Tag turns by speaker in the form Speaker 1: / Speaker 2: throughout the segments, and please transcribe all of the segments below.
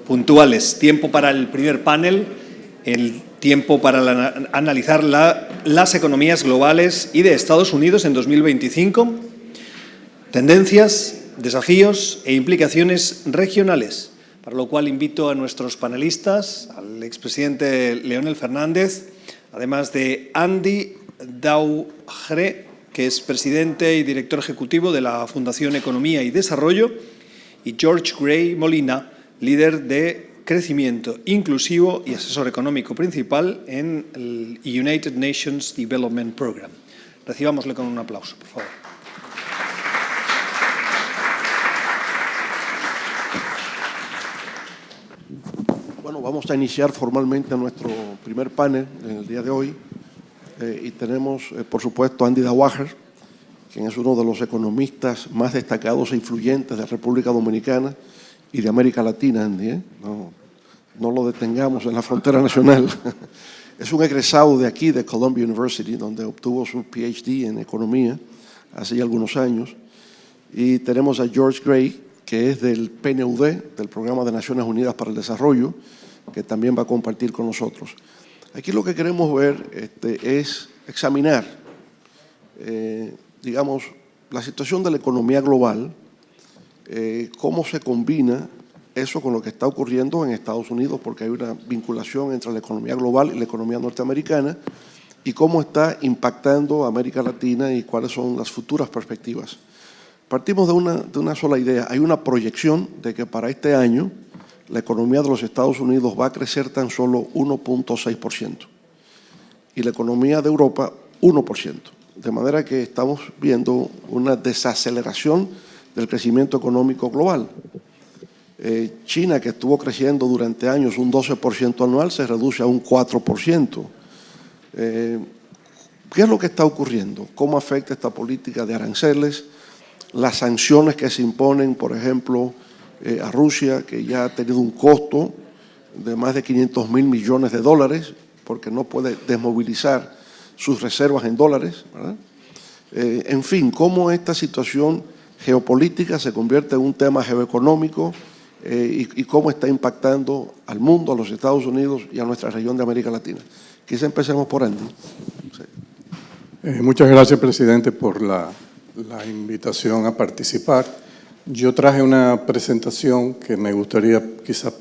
Speaker 1: puntuales. Tiempo para el primer panel, el tiempo para analizar las economías globales y de Estados Unidos en 2025, tendencias, desafíos e implicaciones regionales, para lo cual invito a nuestros panelistas, al expresidente Leonel Fernández, además de Andy Daughre, que es presidente y director ejecutivo de la Fundación Economía y Desarrollo, y George Gray Molina, líder de Crecimiento Inclusivo y asesor económico principal en el United Nations Development Program. Recibámosle con un aplauso, por favor.
Speaker 2: Bueno, vamos a iniciar formalmente nuestro primer panel en el día de hoy y tenemos, por supuesto, a Andy Daughre, quien es uno de los economistas más destacados e influyentes de la República Dominicana y de América Latina, Andy, no lo detengamos en la frontera nacional. Es un egresado de aquí, de Columbia University, donde obtuvo su PhD en Economía hace ya algunos años. Y tenemos a George Gray, que es del PNUD, del Programa de Naciones Unidas para el Desarrollo, que también va a compartir con nosotros. Aquí lo que queremos ver es examinar, digamos, la situación de la economía global, cómo se combina eso con lo que está ocurriendo en Estados Unidos, porque hay una vinculación entre la economía global y la economía norteamericana, y cómo está impactando a América Latina y cuáles son las futuras perspectivas. Partimos de una sola idea. Hay una proyección de que para este año la economía de los Estados Unidos va a crecer tan solo 1.6% y la economía de Europa 1%. De manera que estamos viendo una desaceleración del crecimiento económico global. China, que estuvo creciendo durante años un 12% anual, se reduce a un 4%. ¿Qué es lo que está ocurriendo? ¿Cómo afecta esta política de aranceles? Las sanciones que se imponen, por ejemplo, a Rusia, que ya ha tenido un costo de más de 500.000 millones de dólares, porque no puede desmovilizar sus reservas en dólares, ¿verdad? En fin, cómo esta situación geopolítica se convierte en un tema geoeconómico y cómo está impactando al mundo, a los Estados Unidos y a nuestra región de América Latina. Quizá empecemos por Andy. Sí.
Speaker 3: Muchas gracias, presidente, por la invitación a participar. Yo traje una presentación que me gustaría quizás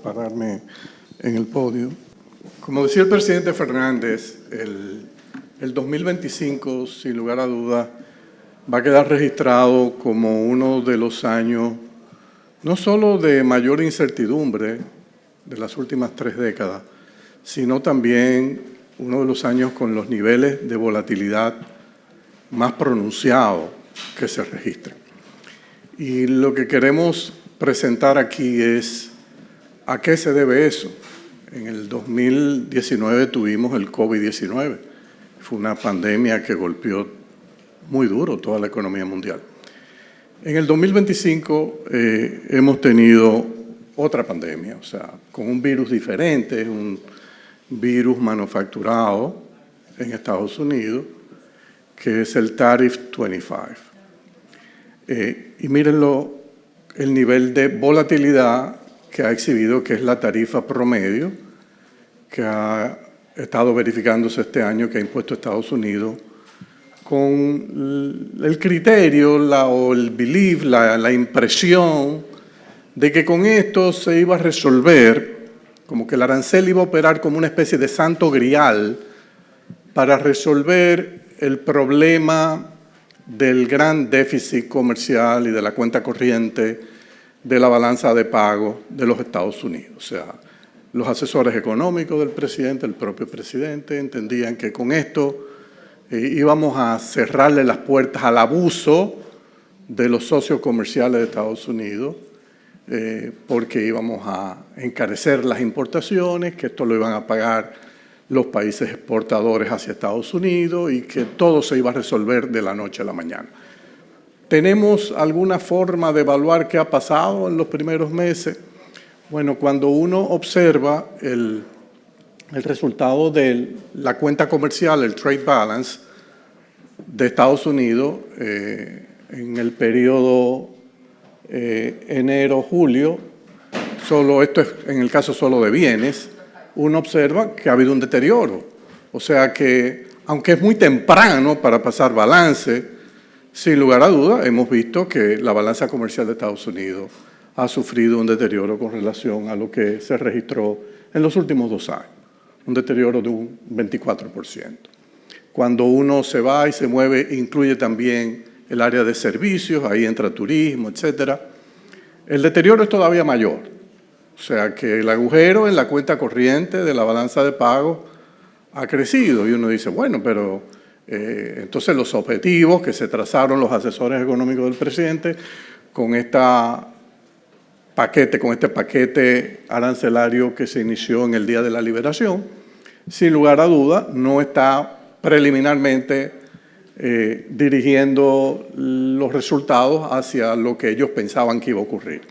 Speaker 3: pararme en el podio. Como decía el presidente Fernández, el 2025, sin lugar a dudas, va a quedar registrado como uno de los años no solo de mayor incertidumbre de las últimas 3 décadas, sino también uno de los años con los niveles de volatilidad más pronunciados que se registran. Y lo que queremos presentar aquí es a qué se debe eso. En el 2019 tuvimos el COVID-19. Fue una pandemia que golpeó muy duro toda la economía mundial. En el 2025 hemos tenido otra pandemia, o sea, con un virus diferente, un virus manufacturado en Estados Unidos, que es el Tariff 25. Y mírenlo, el nivel de volatilidad que ha exhibido, que es la tarifa promedio, que ha estado verificándose este año, que ha impuesto Estados Unidos, con el criterio o el belief, la impresión de que con esto se iba a resolver, como que el arancel iba a operar como una especie de santo grial para resolver el problema del gran déficit comercial y de la cuenta corriente de la balanza de pago de los Estados Unidos. O sea, los asesores económicos del presidente, el propio presidente, entendían que con esto íbamos a cerrarle las puertas al abuso de los socios comerciales de Estados Unidos, porque íbamos a encarecer las importaciones, que esto lo iban a pagar los países exportadores hacia Estados Unidos y que todo se iba a resolver de la noche a la mañana. ¿Tenemos alguna forma de evaluar qué ha pasado en los primeros meses? Bueno, cuando uno observa el resultado de la cuenta comercial, el trade balance de Estados Unidos en el periodo enero-julio, esto es en el caso solo de bienes, uno observa que ha habido un deterioro. O sea que, aunque es muy temprano para pasar balance, sin lugar a duda hemos visto que la balanza comercial de Estados Unidos ha sufrido un deterioro con relación a lo que se registró en los últimos 2 años, un deterioro de un 24%. Cuando uno se va y se mueve, incluye también el área de servicios, ahí entra turismo, etcétera. El deterioro es todavía mayor. O sea que el agujero en la cuenta corriente de la balanza de pago ha crecido. Y uno dice, bueno, pero entonces los objetivos que se trazaron los asesores económicos del presidente con este paquete arancelario que se inició en el Día de la Liberación, sin lugar a duda, no está preliminarmente dirigiendo los resultados hacia lo que ellos pensaban que iba a ocurrir.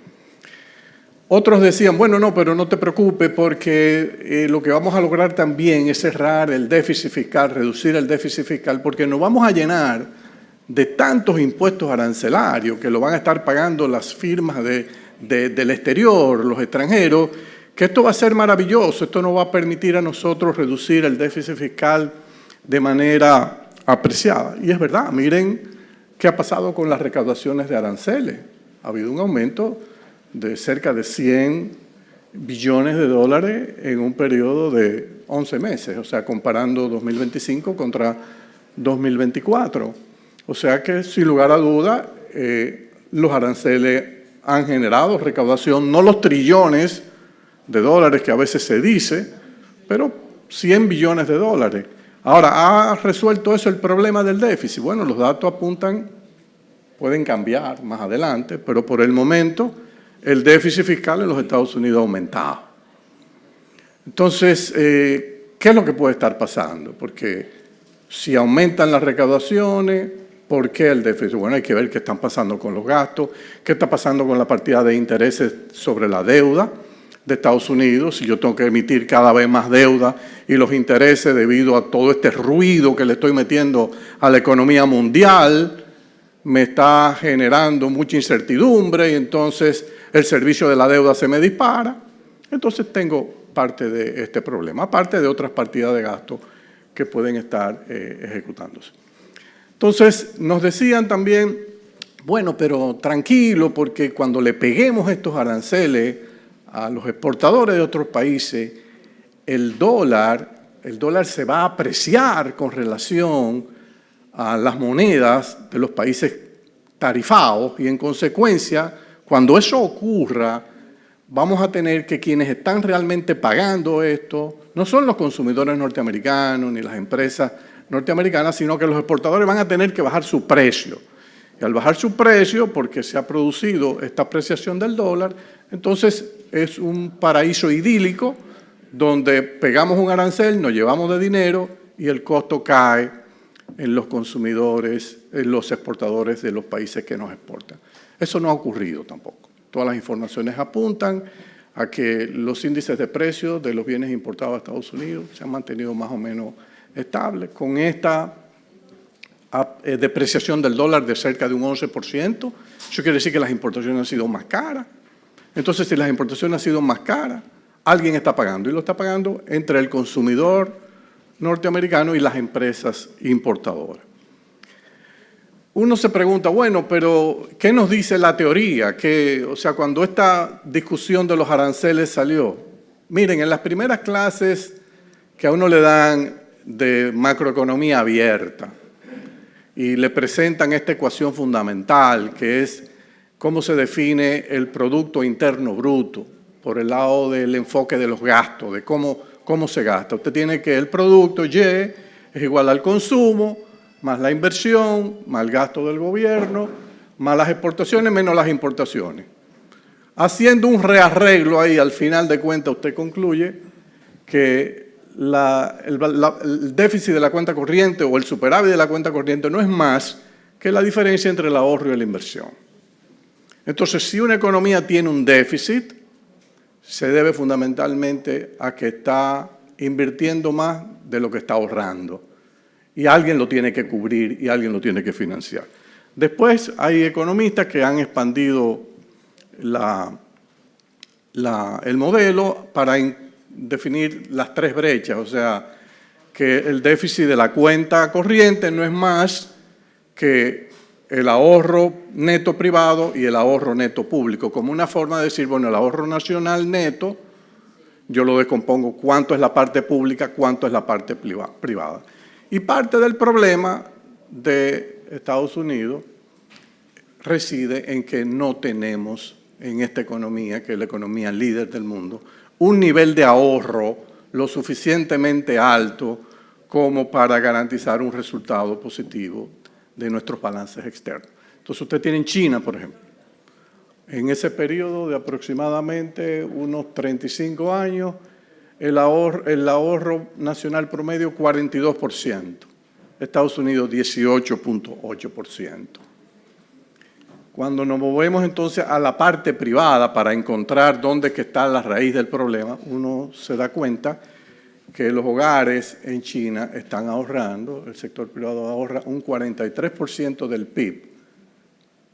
Speaker 3: Otros decían, bueno, no, pero no te preocupes porque lo que vamos a lograr también es cerrar el déficit fiscal, reducir el déficit fiscal, porque nos vamos a llenar de tantos impuestos arancelarios que lo van a estar pagando las firmas del exterior, los extranjeros, que esto va a ser maravilloso, esto nos va a permitir a nosotros reducir el déficit fiscal de manera apreciada. Y es verdad, miren qué ha pasado con las recaudaciones de aranceles. Ha habido un aumento de cerca de 100 billones de dólares en un periodo de 11 meses, o sea, comparando 2025 contra 2024. O sea que, sin lugar a duda, los aranceles han generado recaudación, no los trillones de dólares que a veces se dice, pero 100 billones de dólares. Ahora, ¿ha resuelto eso el problema del déficit? Bueno, los datos apuntan, pueden cambiar más adelante, pero por el momento el déficit fiscal en los Estados Unidos ha aumentado. Entonces, ¿qué es lo que puede estar pasando? Porque si aumentan las recaudaciones, ¿por qué el déficit? Bueno, hay que ver qué están pasando con los gastos, qué está pasando con la partida de intereses sobre la deuda de Estados Unidos, si yo tengo que emitir cada vez más deuda y los intereses debido a todo este ruido que le estoy metiendo a la economía mundial, me está generando mucha incertidumbre y entonces el servicio de la deuda se me dispara. Entonces tengo parte de este problema, aparte de otras partidas de gasto que pueden estar ejecutándose. Entonces nos decían también, bueno, pero tranquilo, porque cuando le peguemos estos aranceles a los exportadores de otros países, el dólar se va a apreciar con relación a las monedas de los países tarifados y en consecuencia, cuando eso ocurra, vamos a tener que quienes están realmente pagando esto no son los consumidores norteamericanos ni las empresas norteamericanas, sino que los exportadores van a tener que bajar su precio. Y al bajar su precio, porque se ha producido esta apreciación del dólar, entonces es un paraíso idílico donde pegamos un arancel, nos llevamos de dinero y el costo cae en los consumidores, en los exportadores de los países que nos exportan. Eso no ha ocurrido tampoco. Todas las informaciones apuntan a que los índices de precios de los bienes importados a Estados Unidos se han mantenido más o menos estables. Con esta depreciación del dólar de cerca de un 11%, eso quiere decir que las importaciones han sido más caras. Entonces, si las importaciones han sido más caras, alguien está pagando, y lo está pagando entre el consumidor norteamericano y las empresas importadoras. Uno se pregunta, bueno, pero ¿qué nos dice la teoría? O sea, cuando esta discusión de los aranceles salió, miren, en las primeras clases que a uno le dan de macroeconomía abierta y le presentan esta ecuación fundamental, que es cómo se define el Producto Interno Bruto, por el lado del enfoque de los gastos, de cómo se gasta. Usted tiene que el producto Y es igual al consumo, más la inversión, más el gasto del gobierno, más las exportaciones, menos las importaciones. Haciendo un rearreglo ahí, al final de cuentas usted concluye que el déficit de la cuenta corriente o el superávit de la cuenta corriente no es más que la diferencia entre el ahorro y la inversión. Entonces, si una economía tiene un déficit, se debe fundamentalmente a que está invirtiendo más de lo que está ahorrando. Y alguien lo tiene que cubrir y alguien lo tiene que financiar. Después hay economistas que han expandido la el modelo para definir las tres brechas, o sea, que el déficit de la cuenta corriente no es más que el ahorro neto privado y el ahorro neto público, como una forma de decir, bueno, el ahorro nacional neto, yo lo descompongo cuánto es la parte pública, cuánto es la parte privada. Y parte del problema de Estados Unidos reside en que no tenemos en esta economía, que es la economía líder del mundo, un nivel de ahorro lo suficientemente alto como para garantizar un resultado positivo de nuestros balances externos. Entonces, usted tiene en China, por ejemplo, en ese periodo de aproximadamente unos 35 años, el ahorro nacional promedio 42%, Estados Unidos 18.8%. Cuando nos movemos entonces a la parte privada para encontrar dónde que está la raíz del problema, uno se da cuenta que los hogares en China están ahorrando, el sector privado ahorra un 43% del PIB,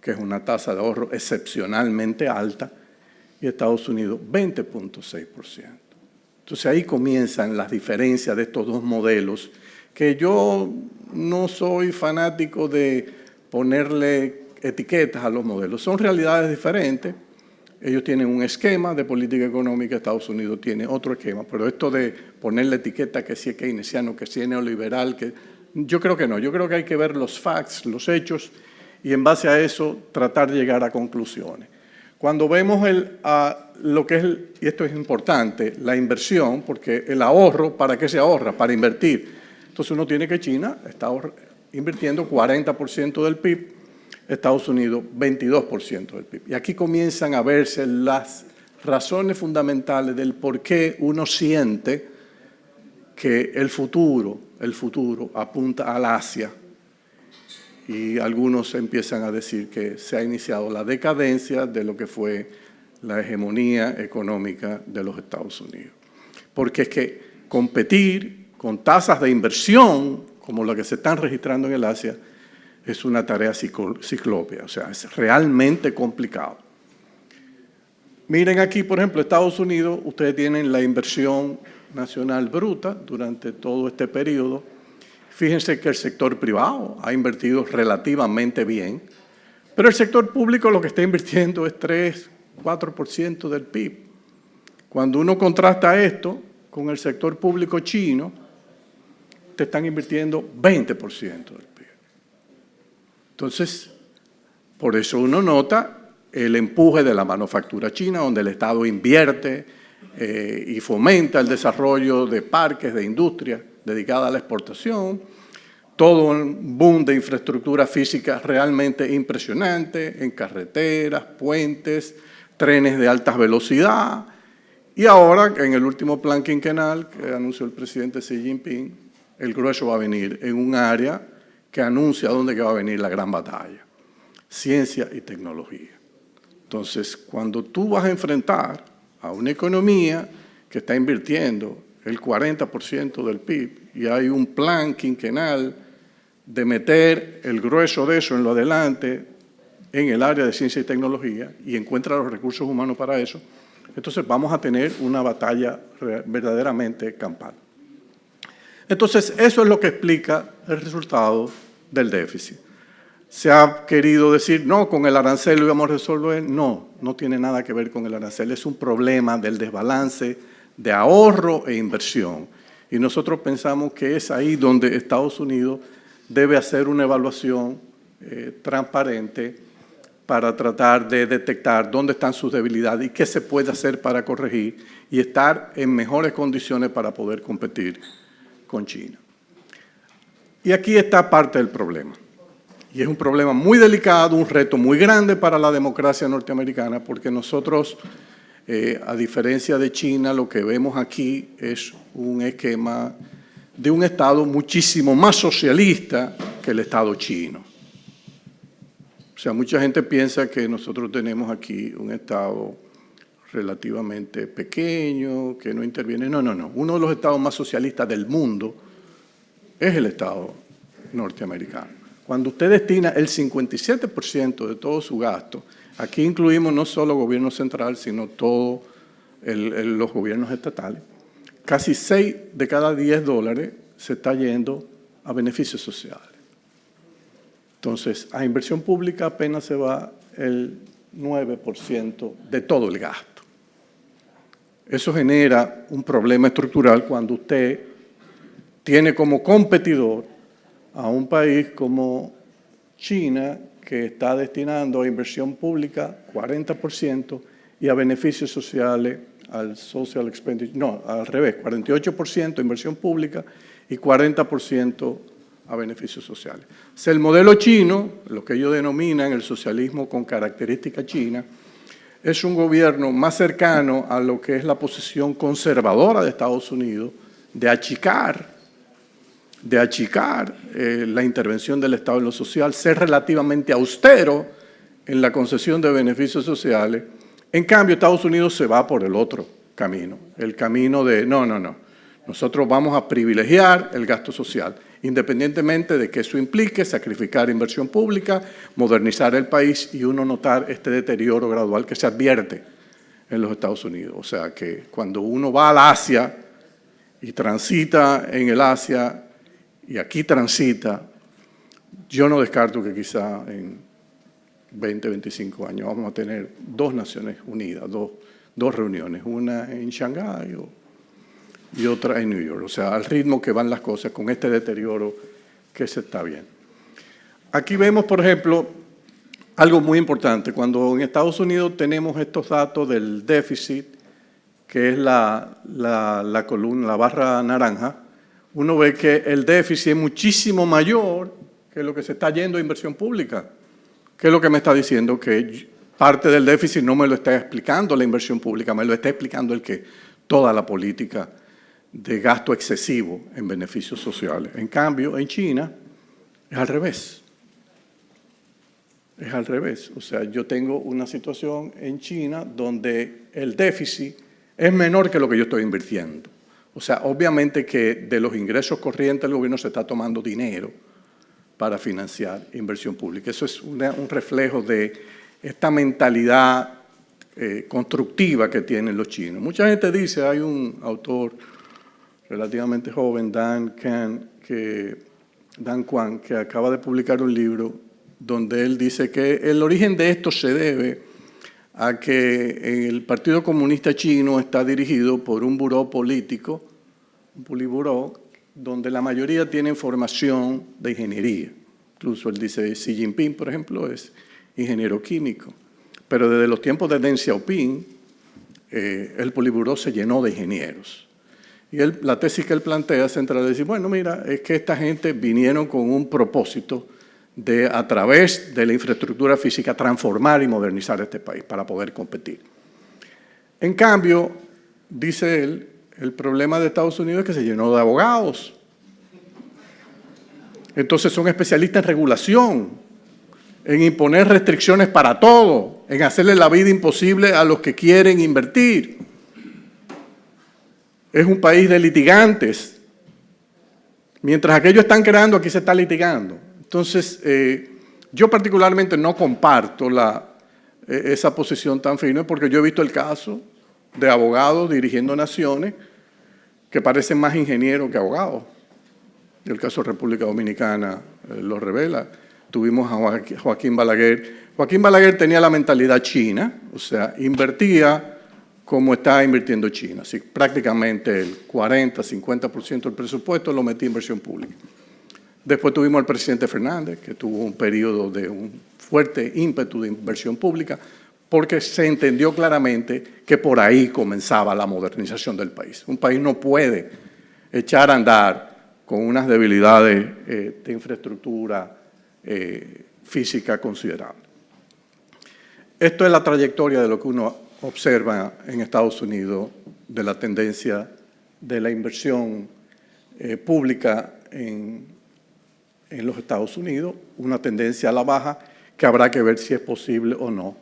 Speaker 3: que es una tasa de ahorro excepcionalmente alta, y Estados Unidos 20.6%. Entonces ahí comienzan las diferencias de estos dos modelos, que yo no soy fanático de ponerle etiquetas a los modelos. Son realidades diferentes. Ellos tienen un esquema de política económica, Estados Unidos tiene otro esquema, pero esto de ponerle etiqueta que si es keynesiano, que si es neoliberal, yo creo que no. Yo creo que hay que ver los facts, los hechos, y en base a eso tratar de llegar a conclusiones. Cuando vemos lo que es, y esto es importante, la inversión, porque el ahorro, ¿para qué se ahorra? Para invertir. Entonces uno tiene que China está invirtiendo 40% del PIB, Estados Unidos 22% del PIB. Y aquí comienzan a verse las razones fundamentales del por qué uno siente que el futuro apunta al Asia. Y algunos empiezan a decir que se ha iniciado la decadencia de lo que fue la hegemonía económica de los Estados Unidos. Porque es que competir con tasas de inversión como la que se están registrando en el Asia es una tarea ciclópea, o sea, es realmente complicado. Miren aquí, por ejemplo, Estados Unidos, ustedes tienen la inversión nacional bruta durante todo este periodo. Fíjense que el sector privado ha invertido relativamente bien, pero el sector público lo que está invirtiendo es 3, 4% del PIB. Cuando uno contrasta esto con el sector público chino, te están invirtiendo 20% del PIB. Entonces, por eso uno nota el empuje de la manufactura china, donde el Estado invierte y fomenta el desarrollo de parques de industria dedicada a la exportación, todo un boom de infraestructura física realmente impresionante en carreteras, puentes, trenes de alta velocidad. Y ahora, en el último plan quinquenal que anunció el presidente Xi Jinping, el grueso va a venir en un área que anuncia dónde que va a venir la gran batalla: ciencia y tecnología. Entonces, cuando tú vas a enfrentar a una economía que está invirtiendo el 40% del PIB y hay un plan quinquenal de meter el grueso de eso en lo adelante en el área de ciencia y tecnología y encuentra los recursos humanos para eso, entonces vamos a tener una batalla verdaderamente campal. Entonces, eso es lo que explica el resultado del déficit. Se ha querido decir, no, con el arancel lo íbamos a resolver. No, no tiene nada que ver con el arancel. Es un problema del desbalance de ahorro e inversión. Y nosotros pensamos que es ahí donde Estados Unidos debe hacer una evaluación transparente para tratar de detectar dónde están sus debilidades y qué se puede hacer para corregir y estar en mejores condiciones para poder competir con China. Y aquí está parte del problema. Y es un problema muy delicado, un reto muy grande para la democracia norteamericana, porque nosotros, a diferencia de China, lo que vemos aquí es un esquema de un Estado muchísimo más socialista que el Estado chino. O sea, mucha gente piensa que nosotros tenemos aquí un Estado relativamente pequeño, que no interviene. No, no, no. Uno de los estados más socialistas del mundo es el Estado norteamericano. Cuando usted destina el 57% de todo su gasto, aquí incluimos no solo gobierno central, sino todo los gobiernos estatales, casi 6 de cada 10 dólares se está yendo a beneficios sociales. Entonces, a inversión pública apenas se va el 9% de todo el gasto. Eso genera un problema estructural cuando usted tiene como competidor a un país como China, que está destinando a inversión pública 40% y a beneficios sociales, al social expenditure, no, al revés, 48% inversión pública y 40% a beneficios sociales. O sea, el modelo chino, lo que ellos denominan el socialismo con característica china, es un gobierno más cercano a lo que es la posición conservadora de Estados Unidos de achicar la intervención del Estado en lo social, ser relativamente austero en la concesión de beneficios sociales. En cambio, Estados Unidos se va por el otro camino, el camino de no, nosotros vamos a privilegiar el gasto social, independientemente de que eso implique sacrificar inversión pública, modernizar el país y uno notar este deterioro gradual que se advierte en los Estados Unidos. O sea, que cuando uno va al Asia y transita en el Asia y aquí transita, yo no descarto que quizá en 20, 25 años vamos a tener 2 Naciones Unidas, dos reuniones, una en Shanghái y otra en New York. O sea, al ritmo que van las cosas, con este deterioro que se está viendo. Aquí vemos, por ejemplo, algo muy importante. Cuando en Estados Unidos tenemos estos datos del déficit, que es la columna, la barra naranja, uno ve que el déficit es muchísimo mayor que lo que se está yendo a inversión pública. ¿Qué es lo que me está diciendo? Que parte del déficit no me lo está explicando la inversión pública, me lo está explicando toda la política de gasto excesivo en beneficios sociales. En cambio, en China es al revés. Es al revés. O sea, yo tengo una situación en China donde el déficit es menor que lo que yo estoy invirtiendo. O sea, obviamente que de los ingresos corrientes el gobierno se está tomando dinero para financiar inversión pública. Eso es un reflejo de esta mentalidad constructiva que tienen los chinos. Mucha gente dice, hay un autor relativamente joven, Dan Quang, que acaba de publicar un libro donde él dice que el origen de esto se debe a que el Partido Comunista Chino está dirigido por un buró político, un Politburó, donde la mayoría tienen formación de ingeniería. Incluso él dice, Xi Jinping, por ejemplo, es ingeniero químico. Pero desde los tiempos de Deng Xiaoping, el Politburó se llenó de ingenieros. Y la tesis que él plantea central es decir, bueno, mira, es que esta gente vinieron con un propósito de, a través de la infraestructura física, transformar y modernizar este país para poder competir. En cambio, dice él, el problema de Estados Unidos es que se llenó de abogados. Entonces son especialistas en regulación, en imponer restricciones para todo, en hacerle la vida imposible a los que quieren invertir. Es un país de litigantes. Mientras aquellos están creando, aquí se está litigando. Entonces, yo particularmente no comparto esa posición tan firme porque yo he visto el caso de abogados dirigiendo naciones que parecen más ingenieros que abogados. El caso de República Dominicana lo revela. Tuvimos a Joaquín Balaguer. Joaquín Balaguer tenía la mentalidad china, o sea, invertía como está invirtiendo China. Así, prácticamente el 40-50% del presupuesto lo metía en inversión pública. Después tuvimos al presidente Fernández, que tuvo un periodo de un fuerte ímpetu de inversión pública, porque se entendió claramente que por ahí comenzaba la modernización del país. Un país no puede echar a andar con unas debilidades de infraestructura física considerable. Esto es la trayectoria de lo que uno observa en Estados Unidos de la tendencia de la inversión pública en los Estados Unidos, una tendencia a la baja que habrá que ver si es posible o no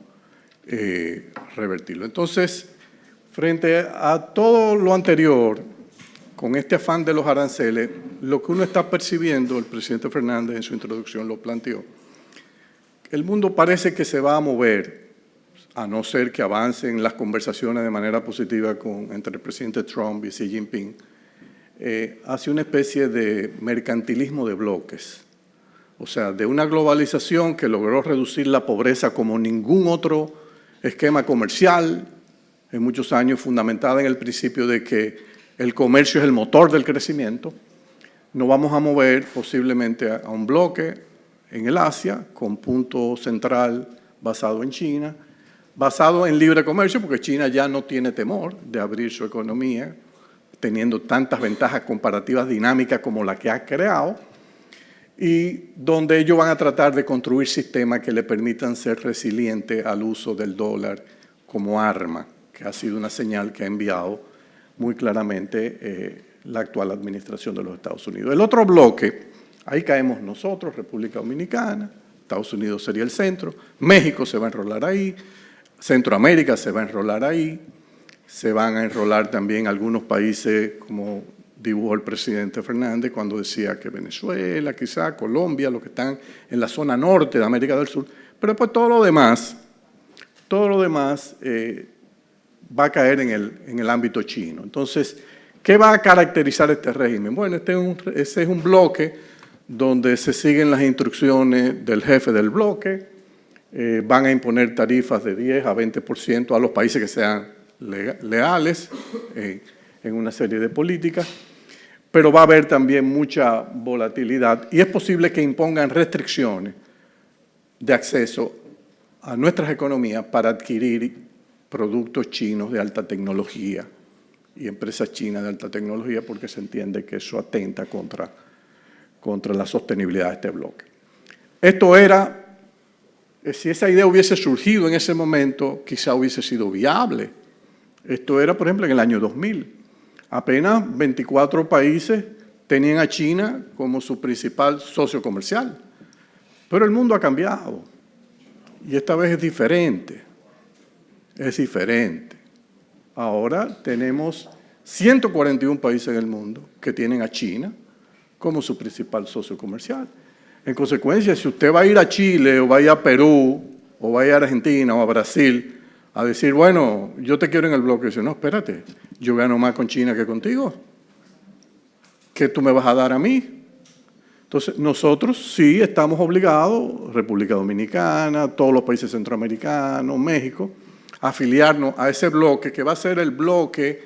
Speaker 3: revertirlo. Entonces, frente a todo lo anterior, con este afán de los aranceles, lo que uno está percibiendo, el presidente Fernández en su introducción lo planteó, el mundo parece que se va a mover a no ser que avancen las conversaciones de manera positiva entre el presidente Trump y Xi Jinping, hacia una especie de mercantilismo de bloques. O sea, de una globalización que logró reducir la pobreza como ningún otro esquema comercial, en muchos años fundamentada en el principio de que el comercio es el motor del crecimiento. Nos vamos a mover posiblemente a un bloque en el Asia, con punto central basado en China, basado en libre comercio, porque China ya no tiene temor de abrir su economía, teniendo tantas ventajas comparativas dinámicas como la que ha creado, y donde ellos van a tratar de construir sistemas que le permitan ser resilientes al uso del dólar como arma, que ha sido una señal que ha enviado muy claramente la actual administración de los Estados Unidos. El otro bloque, ahí caemos nosotros, República Dominicana, Estados Unidos sería el centro, México se va a enrolar ahí, Centroamérica se va a enrolar ahí, se van a enrolar también algunos países como dibujó el presidente Fernández cuando decía que Venezuela, quizá Colombia, los que están en la zona norte de América del Sur, pero después todo lo demás va a caer en el ámbito chino. Entonces, ¿qué va a caracterizar este régimen? Bueno, ese es un bloque donde se siguen las instrucciones del jefe del bloque, van a imponer tarifas de 10 a 20% a los países que sean leales en una serie de políticas, pero va a haber también mucha volatilidad y es posible que impongan restricciones de acceso a nuestras economías para adquirir productos chinos de alta tecnología y empresas chinas de alta tecnología, porque se entiende que eso atenta contra la sostenibilidad de este bloque. Esto era, si esa idea hubiese surgido en ese momento, quizá hubiese sido viable. Esto era, por ejemplo, en el año 2000. Apenas 24 países tenían a China como su principal socio comercial. Pero el mundo ha cambiado y esta vez es diferente. Es diferente. Ahora tenemos 141 países en el mundo que tienen a China como su principal socio comercial. En consecuencia, si usted va a ir a Chile o va a ir a Perú o va a ir a Argentina o a Brasil a decir, bueno, yo te quiero en el bloque, dice, no, espérate, yo gano más con China que contigo. ¿Qué tú me vas a dar a mí? Entonces, nosotros sí estamos obligados, República Dominicana, todos los países centroamericanos, México, a afiliarnos a ese bloque que va a ser el bloque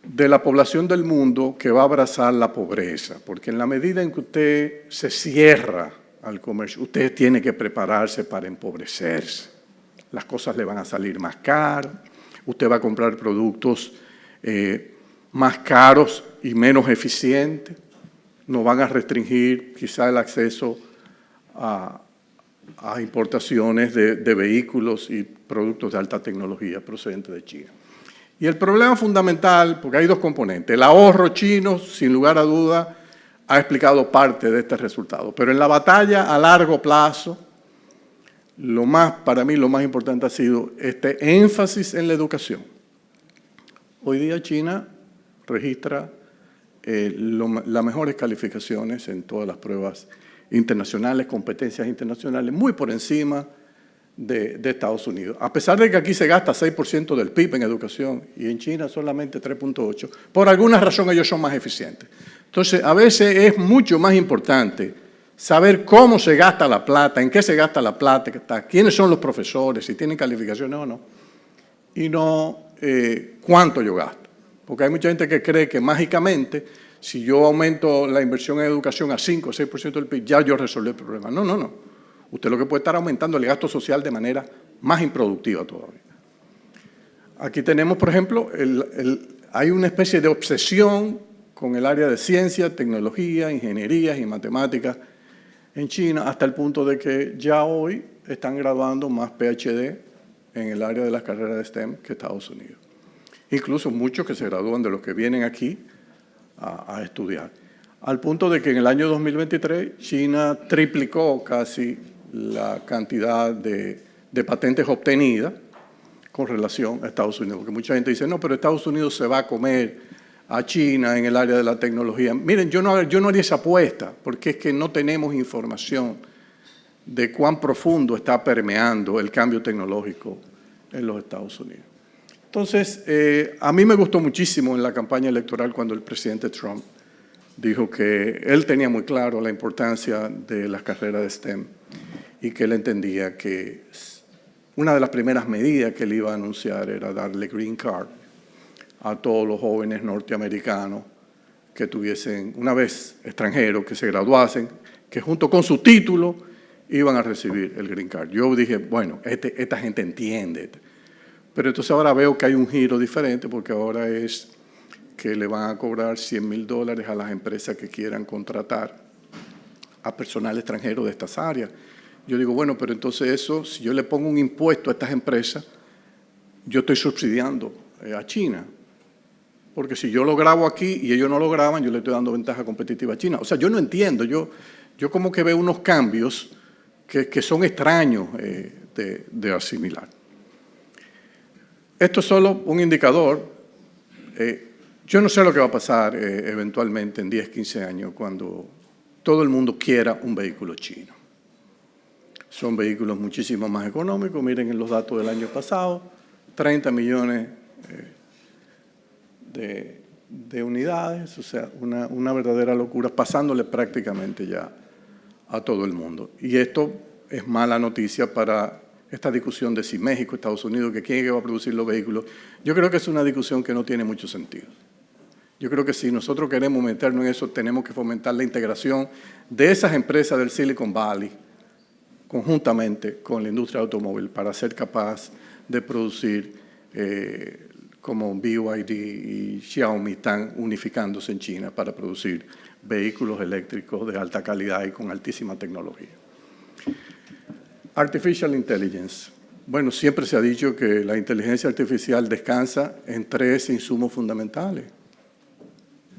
Speaker 3: de la población del mundo que va a abrazar la pobreza, porque en la medida en que usted se cierra al comercio, usted tiene que prepararse para empobrecerse. Las cosas le van a salir más caras, usted va a comprar productos más caros y menos eficientes, nos van a restringir quizá el acceso a importaciones de vehículos y productos de alta tecnología procedentes de China. Y el problema fundamental, porque hay dos componentes, el ahorro chino, sin lugar a duda, ha explicado parte de este resultado, pero en la batalla a largo plazo, para mí lo más importante ha sido este énfasis en la educación. Hoy día China registra las mejores calificaciones en todas las pruebas internacionales, competencias internacionales, muy por encima de Estados Unidos. A pesar de que aquí se gasta 6% del PIB en educación y en China solamente 3.8%, por alguna razón ellos son más eficientes. Entonces, a veces es mucho más importante saber cómo se gasta la plata, en qué se gasta la plata, quiénes son los profesores, si tienen calificaciones o no, y no cuánto yo gasto. Porque hay mucha gente que cree que mágicamente, si yo aumento la inversión en educación a 5 o 6% del PIB, ya yo resolví el problema. No, no, no. Usted lo que puede estar aumentando el gasto social de manera más improductiva todavía. Aquí tenemos, por ejemplo, hay una especie de obsesión con el área de ciencia, tecnología, ingenierías y matemáticas en China, hasta el punto de que ya hoy están graduando más PhD en el área de las carreras de STEM que Estados Unidos. Incluso muchos que se gradúan de los que vienen aquí a estudiar. Al punto de que en el año 2023 China triplicó casi la cantidad de patentes obtenidas con relación a Estados Unidos. Porque mucha gente dice, no, pero Estados Unidos se va a comer a China en el área de la tecnología. Miren, yo no haría esa apuesta, porque es que no tenemos información de cuán profundo está permeando el cambio tecnológico en los Estados Unidos. Entonces, a mí me gustó muchísimo en la campaña electoral cuando el presidente Trump dijo que él tenía muy claro la importancia de las carreras de STEM y que él entendía que una de las primeras medidas que él iba a anunciar era darle green card a todos los jóvenes norteamericanos que tuviesen, una vez extranjeros, que se graduasen, que junto con su título iban a recibir el green card. Yo dije, bueno, esta gente entiende. Pero entonces ahora veo que hay un giro diferente porque ahora es que le van a cobrar $100,000 a las empresas que quieran contratar a personal extranjero de estas áreas. Yo digo, bueno, pero entonces eso, si yo le pongo un impuesto a estas empresas, yo estoy subsidiando a China. Porque si yo lo grabo aquí y ellos no lo graban, yo le estoy dando ventaja competitiva a China. O sea, yo no entiendo, yo como que veo unos cambios que son extraños de asimilar. Esto es solo un indicador. Yo no sé lo que va a pasar eventualmente en 10, 15 años cuando todo el mundo quiera un vehículo chino. Son vehículos muchísimo más económicos. Miren en los datos del año pasado, 30 millones de unidades, o sea, una verdadera locura, pasándole prácticamente ya a todo el mundo. Y esto es mala noticia para esta discusión de si México, Estados Unidos, que quién va a producir los vehículos. Yo creo que es una discusión que no tiene mucho sentido. Yo creo que si nosotros queremos meternos en eso, tenemos que fomentar la integración de esas empresas del Silicon Valley conjuntamente con la industria automóvil para ser capaz de producir como BYD y Xiaomi están unificándose en China para producir vehículos eléctricos de alta calidad y con altísima tecnología. Artificial Intelligence. Bueno, siempre se ha dicho que la inteligencia artificial descansa en 3 insumos fundamentales: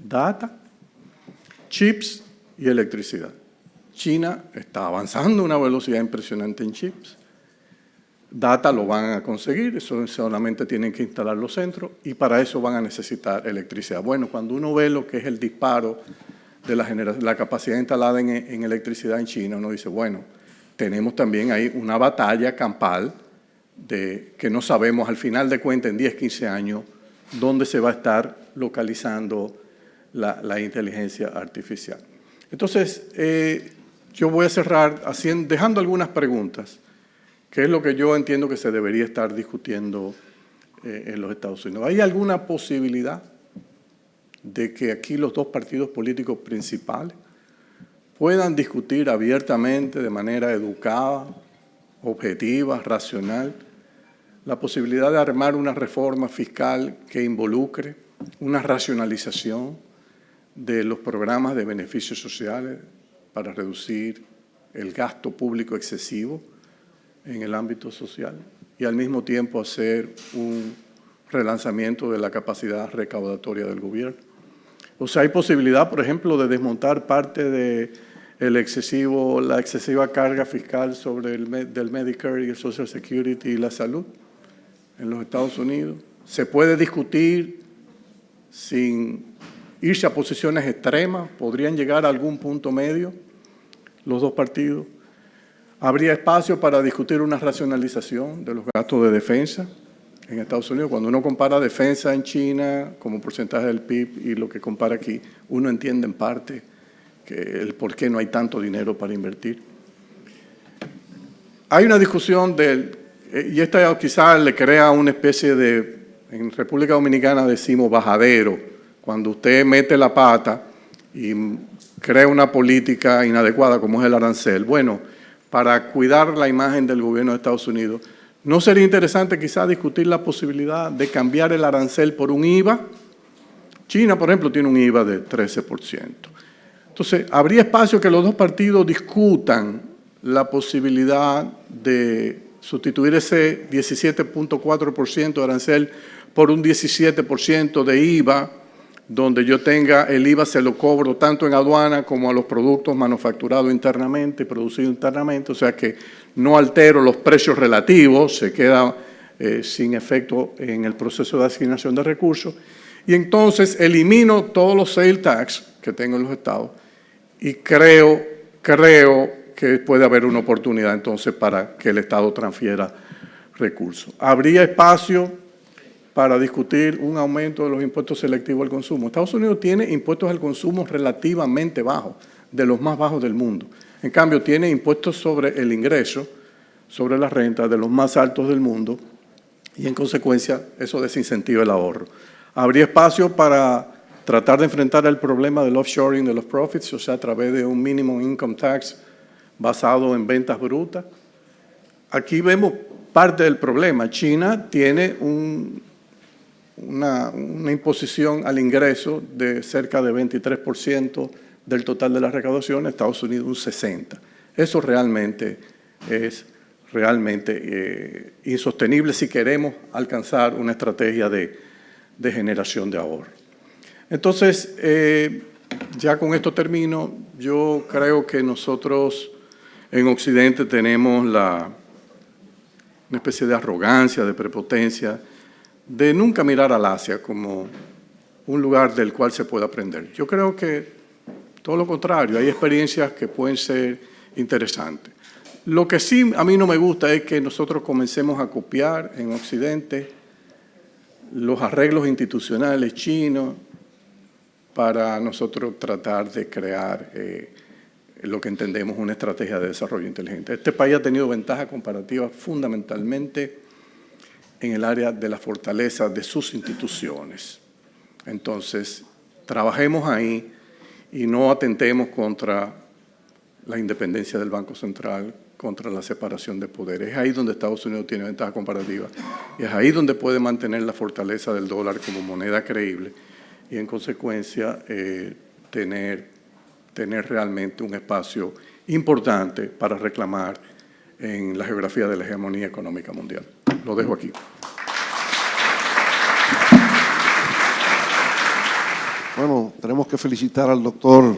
Speaker 3: data, chips y electricidad. China está avanzando a una velocidad impresionante en chips. Data lo van a conseguir, eso solamente tienen que instalar los centros y para eso van a necesitar electricidad. Bueno, cuando uno ve lo que es el disparo de la capacidad instalada en electricidad en China, uno dice, bueno, tenemos también ahí una batalla campal que no sabemos al final de cuentas en 10, 15 años dónde se va a estar localizando la inteligencia artificial. Entonces, yo voy a cerrar dejando algunas preguntas, que es lo que yo entiendo que se debería estar discutiendo en los Estados Unidos. ¿Hay alguna posibilidad de que aquí los 2 partidos políticos principales puedan discutir abiertamente, de manera educada, objetiva, racional, la posibilidad de armar una reforma fiscal que involucre una racionalización de los programas de beneficios sociales para reducir el gasto público excesivo en el ámbito social y al mismo tiempo hacer un relanzamiento de la capacidad recaudatoria del gobierno? O sea, hay posibilidad, por ejemplo, de desmontar parte de la excesiva carga fiscal sobre del Medicare y el Social Security y la salud en los Estados Unidos. Se puede discutir sin irse a posiciones extremas, podrían llegar a algún punto medio los 2 partidos. Habría espacio para discutir una racionalización de los gastos de defensa en Estados Unidos. Cuando uno compara defensa en China como porcentaje del PIB y lo que compara aquí, uno entiende en parte el por qué no hay tanto dinero para invertir. Hay una discusión y esta quizás le crea una especie en República Dominicana decimos bajadero, cuando usted mete la pata y crea una política inadecuada como es el arancel. Bueno, para cuidar la imagen del gobierno de Estados Unidos, ¿no sería interesante quizás discutir la posibilidad de cambiar el arancel por un IVA? China, por ejemplo, tiene un IVA de 13%. Entonces, ¿habría espacio que los 2 partidos discutan la posibilidad de sustituir ese 17.4% de arancel por un 17% de IVA, donde yo tenga el IVA se lo cobro tanto en aduana como a los productos manufacturados internamente, producidos internamente, o sea que no altero los precios relativos, se queda sin efecto en el proceso de asignación de recursos, y entonces elimino todos los sales tax que tengo en los estados y creo que puede haber una oportunidad entonces para que el Estado transfiera recursos. Habría espacio para discutir un aumento de los impuestos selectivos al consumo. Estados Unidos tiene impuestos al consumo relativamente bajos, de los más bajos del mundo. En cambio, tiene impuestos sobre el ingreso, sobre la renta, de los más altos del mundo, y en consecuencia eso desincentiva el ahorro. Habría espacio para tratar de enfrentar el problema del offshoring de los profits, o sea, a través de un minimum income tax basado en ventas brutas. Aquí vemos parte del problema. China tiene una imposición al ingreso de cerca de 23% del total de las recaudaciones, Estados Unidos un 60%. Eso realmente es insostenible si queremos alcanzar una estrategia de generación de ahorro. Entonces, ya con esto termino. Yo creo que nosotros en Occidente tenemos una especie de arrogancia, de prepotencia, de nunca mirar al Asia como un lugar del cual se puede aprender. Yo creo que todo lo contrario, hay experiencias que pueden ser interesantes. Lo que sí a mí no me gusta es que nosotros comencemos a copiar en Occidente los arreglos institucionales chinos para nosotros tratar de crear lo que entendemos una estrategia de desarrollo inteligente. Este país ha tenido ventaja comparativa fundamentalmente en el área de la fortaleza de sus instituciones. Entonces, trabajemos ahí y no atentemos contra la independencia del Banco Central, contra la separación de poderes. Es ahí donde Estados Unidos tiene ventaja comparativa y es ahí donde puede mantener la fortaleza del dólar como moneda creíble y, en consecuencia, tener realmente un espacio importante para reclamar en la geografía de la hegemonía económica mundial. Lo dejo aquí.
Speaker 2: Bueno, tenemos que felicitar al doctor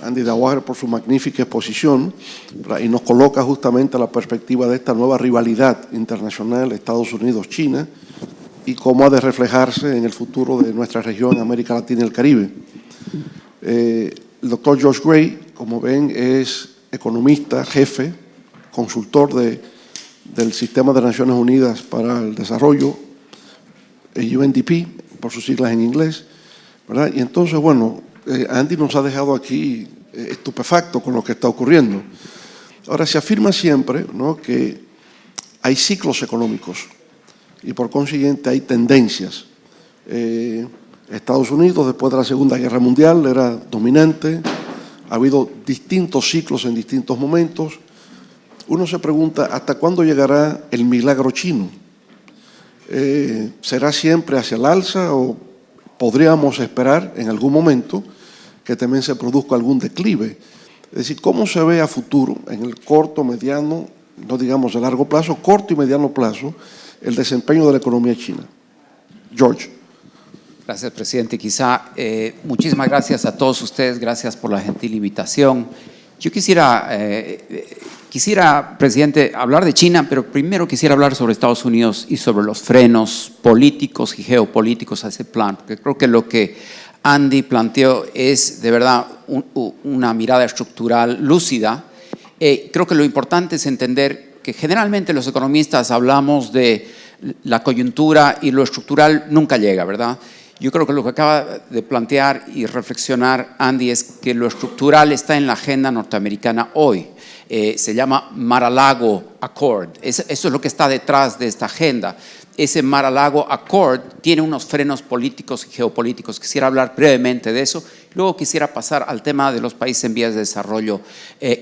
Speaker 2: Andy Daugaard por su magnífica exposición, ¿verdad? Y nos coloca justamente la perspectiva de esta nueva rivalidad internacional Estados Unidos-China y cómo ha de reflejarse en el futuro de nuestra región, América Latina y el Caribe. El doctor George Gray, como ven, es economista, jefe, consultor del Sistema de Naciones Unidas para el Desarrollo, UNDP, por sus siglas en inglés, ¿verdad? Y entonces, bueno, Andy nos ha dejado aquí estupefacto con lo que está ocurriendo. Ahora, se afirma siempre, ¿no?, que hay ciclos económicos y por consiguiente hay tendencias. Estados Unidos, después de la Segunda Guerra Mundial, era dominante, ha habido distintos ciclos en distintos momentos. Uno se pregunta, ¿hasta cuándo llegará el milagro chino? ¿Será siempre hacia el alza o podríamos esperar en algún momento que también se produzca algún declive? Es decir, ¿cómo se ve a futuro, en el corto, mediano, no digamos de largo plazo, corto y mediano plazo, el desempeño de la economía china? George.
Speaker 4: Gracias, presidente. Muchísimas gracias a todos ustedes, gracias por la gentil invitación. Yo quisiera, presidente, hablar de China, pero primero quisiera hablar sobre Estados Unidos y sobre los frenos políticos y geopolíticos a ese plan, porque creo que lo que Andy planteó es de verdad una mirada estructural lúcida. Creo que lo importante es entender que generalmente los economistas hablamos de la coyuntura y lo estructural nunca llega, ¿verdad? Yo creo que lo que acaba de plantear y reflexionar Andy es que lo estructural está en la agenda norteamericana hoy. Se llama Mar-a-Lago Accord. Eso es lo que está detrás de esta agenda. Ese Mar-a-Lago Accord tiene unos frenos políticos y geopolíticos. Quisiera hablar brevemente de eso. Luego quisiera pasar al tema de los países en vías de desarrollo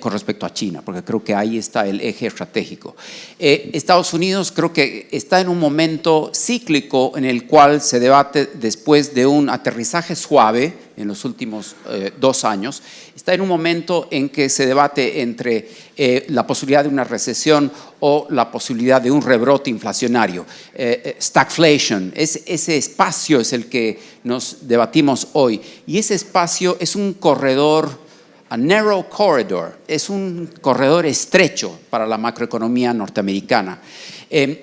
Speaker 4: con respecto a China, porque creo que ahí está el eje estratégico. Estados Unidos creo que está en un momento cíclico en el cual se debate, después de un aterrizaje suave en los últimos 2 años, está en un momento en que se debate entre la posibilidad de una recesión o la posibilidad de un rebrote inflacionario. Stagflation, ese espacio es el que nos debatimos hoy. Y ese espacio es un corredor, a narrow corridor, es un corredor estrecho para la macroeconomía norteamericana.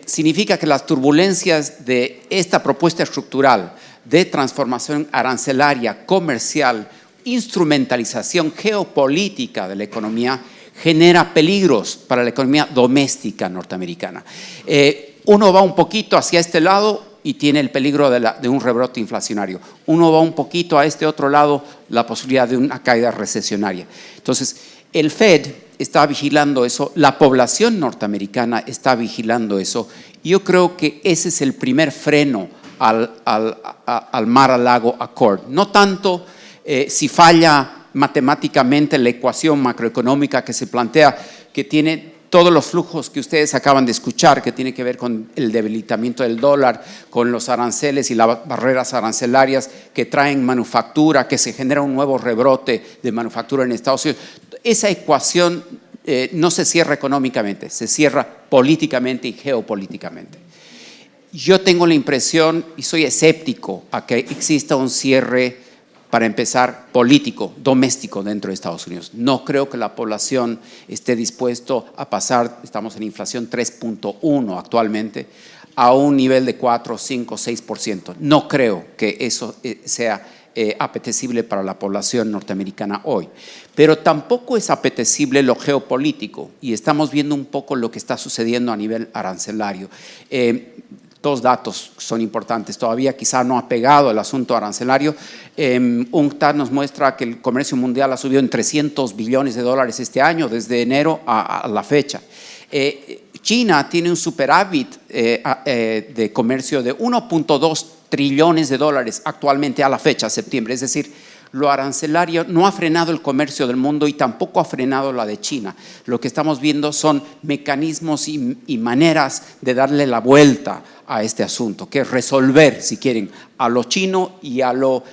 Speaker 4: Significa que las turbulencias de esta propuesta estructural de transformación arancelaria, comercial, instrumentalización geopolítica de la economía, genera peligros para la economía doméstica norteamericana. Uno va un poquito hacia este lado y tiene el peligro de un rebrote inflacionario. Uno va un poquito a este otro lado, la posibilidad de una caída recesionaria. Entonces, el Fed está vigilando eso, la población norteamericana está vigilando eso. Yo creo que ese es el primer freno al Mar-a-Lago Accord. No tanto si falla matemáticamente la ecuación macroeconómica que se plantea, que tiene todos los flujos que ustedes acaban de escuchar, que tiene que ver con el debilitamiento del dólar, con los aranceles y las barreras arancelarias que traen manufactura, que se genera un nuevo rebrote de manufactura en Estados Unidos. Esa ecuación no se cierra económicamente, se cierra políticamente y geopolíticamente. Yo tengo la impresión, y soy escéptico, a que exista un cierre, para empezar, político, doméstico dentro de Estados Unidos. No creo que la población esté dispuesto a pasar, estamos en inflación 3.1 actualmente, a un nivel de 4, 5, 6%. No creo que eso sea apetecible para la población norteamericana hoy. Pero tampoco es apetecible lo geopolítico, y estamos viendo un poco lo que está sucediendo a nivel arancelario. Dos datos son importantes. Todavía quizá no ha pegado el asunto arancelario. UNCTAD nos muestra que el comercio mundial ha subido en $300 billones este año, desde enero a la fecha. China tiene un superávit de comercio de $1.2 trillones actualmente a la fecha, septiembre. Es decir, lo arancelario no ha frenado el comercio del mundo y tampoco ha frenado la de China. Lo que estamos viendo son mecanismos y maneras de darle la vuelta a este asunto, que es resolver, si quieren, a lo chino y a los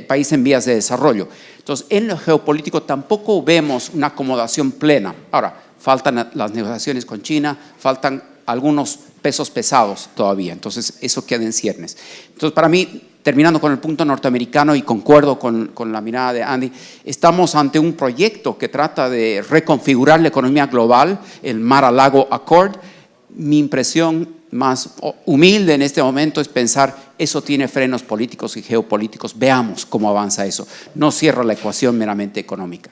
Speaker 4: países en vías de desarrollo. Entonces, en lo geopolítico tampoco vemos una acomodación plena. Ahora, faltan las negociaciones con China, faltan algunos pesos pesados todavía. Entonces, eso queda en ciernes. Entonces, para mí, terminando con el punto norteamericano, y concuerdo con la mirada de Andy, estamos ante un proyecto que trata de reconfigurar la economía global, el Mar-a-Lago Accord. Mi impresión más humilde en este momento es pensar, eso tiene frenos políticos y geopolíticos, veamos cómo avanza eso. No cierra la ecuación meramente económica.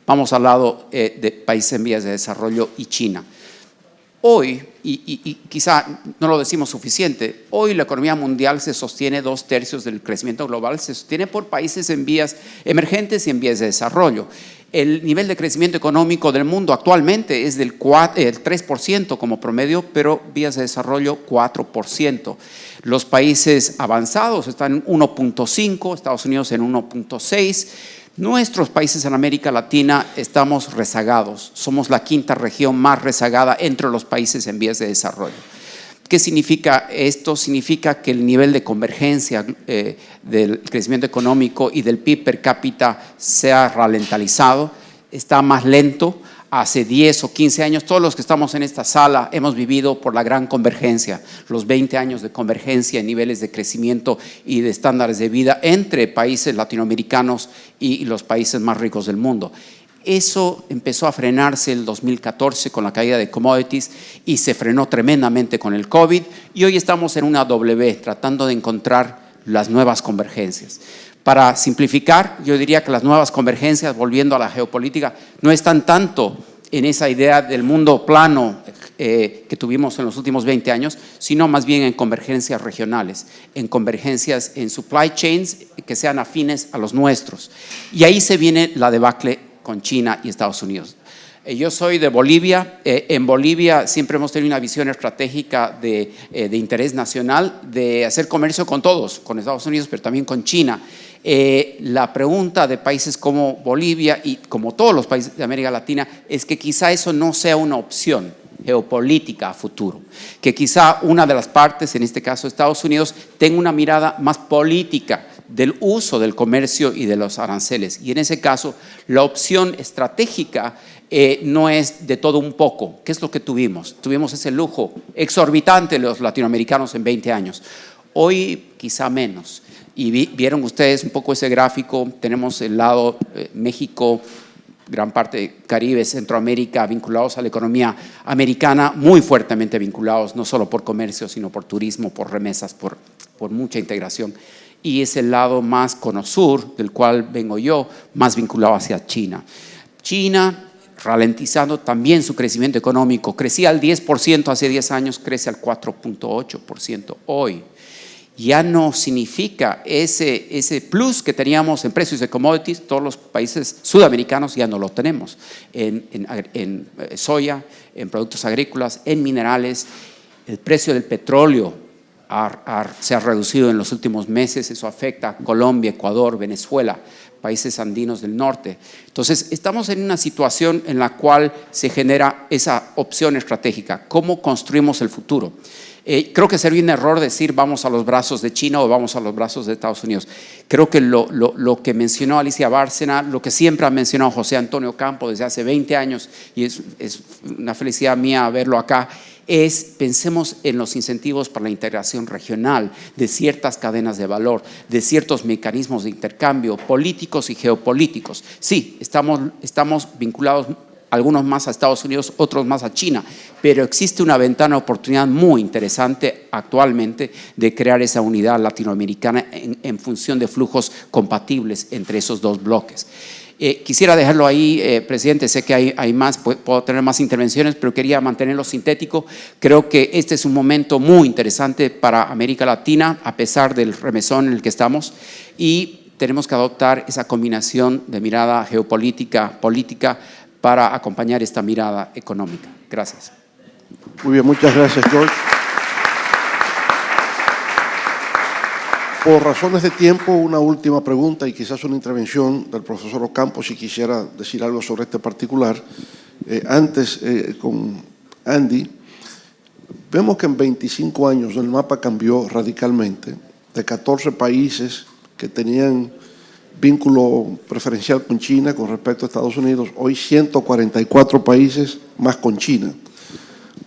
Speaker 4: Vamos al lado de países en vías de desarrollo y China. Hoy, y quizá no lo decimos suficiente, hoy la economía mundial se sostiene, 2/3 del crecimiento global se sostiene por países en vías emergentes y en vías de desarrollo. El nivel de crecimiento económico del mundo actualmente es del 3% como promedio, pero vías de desarrollo 4%. Los países avanzados están en 1.5, Estados Unidos en 1.6. Nuestros países en América Latina estamos rezagados. Somos la quinta región más rezagada entre los países en vías de desarrollo. ¿Qué significa esto? Significa que el nivel de convergencia del crecimiento económico y del PIB per cápita se ha ralentizado, está más lento. Hace 10 o 15 años, todos los que estamos en esta sala hemos vivido por la gran convergencia, los 20 años de convergencia en niveles de crecimiento y de estándares de vida entre países latinoamericanos y los países más ricos del mundo. Eso empezó a frenarse el 2014 con la caída de commodities y se frenó tremendamente con el COVID, y hoy estamos en una W tratando de encontrar las nuevas convergencias. Para simplificar, yo diría que las nuevas convergencias, volviendo a la geopolítica, no están tanto en esa idea del mundo plano que tuvimos en los últimos 20 años, sino más bien en convergencias regionales, en convergencias en supply chains que sean afines a los nuestros. Y ahí se viene la debacle con China y Estados Unidos. Yo soy de Bolivia. En Bolivia siempre hemos tenido una visión estratégica de interés nacional, de hacer comercio con todos, con Estados Unidos, pero también con China. La pregunta de países como Bolivia y como todos los países de América Latina es que quizá eso no sea una opción geopolítica a futuro, que quizá una de las partes, en este caso Estados Unidos, tenga una mirada más política del uso del comercio y de los aranceles, y en ese caso la opción estratégica no es de todo un poco. ¿Qué es lo que tuvimos? Tuvimos ese lujo exorbitante de los latinoamericanos en 20 años. Hoy quizá menos. Y vieron ustedes un poco ese gráfico. Tenemos el lado México, gran parte de Caribe, Centroamérica, vinculados a la economía americana, muy fuertemente vinculados, no solo por comercio, sino por turismo, por remesas, por mucha integración. Y es el lado más cono sur, del cual vengo yo, más vinculado hacia China. China ralentizando también su crecimiento económico. Crecía al 10% hace 10 años, crece al 4.8% hoy. Ya no significa ese plus que teníamos en precios de commodities, todos los países sudamericanos ya no lo tenemos, en soya, en productos agrícolas, en minerales. El precio del petróleo se ha reducido en los últimos meses, eso afecta a Colombia, Ecuador, Venezuela, países andinos del norte. Entonces, estamos en una situación en la cual se genera esa opción estratégica, ¿cómo construimos el futuro? Creo que sería un error decir vamos a los brazos de China o vamos a los brazos de Estados Unidos. Creo que lo que mencionó Alicia Bárcena, lo que siempre ha mencionado José Antonio Campo desde hace 20 años, y es una felicidad mía verlo acá, es pensemos en los incentivos para la integración regional de ciertas cadenas de valor, de ciertos mecanismos de intercambio políticos y geopolíticos. Sí, estamos vinculados algunos más a Estados Unidos, otros más a China, pero existe una ventana de oportunidad muy interesante actualmente de crear esa unidad latinoamericana en función de flujos compatibles entre esos dos bloques. Quisiera dejarlo ahí, presidente, sé que hay más, puedo tener más intervenciones, pero quería mantenerlo sintético. Creo que este es un momento muy interesante para América Latina, a pesar del remesón en el que estamos, y tenemos que adoptar esa combinación de mirada geopolítica, política, para acompañar esta mirada económica. Gracias.
Speaker 2: Muy bien, muchas gracias, George. Por razones de tiempo, una última pregunta y quizás una intervención del profesor Ocampo, si quisiera decir algo sobre este particular. Antes, con Andy, vemos que en 25 años el mapa cambió radicalmente. De 14 países que tenían vínculo preferencial con China con respecto a Estados Unidos, hoy 144 países más con China.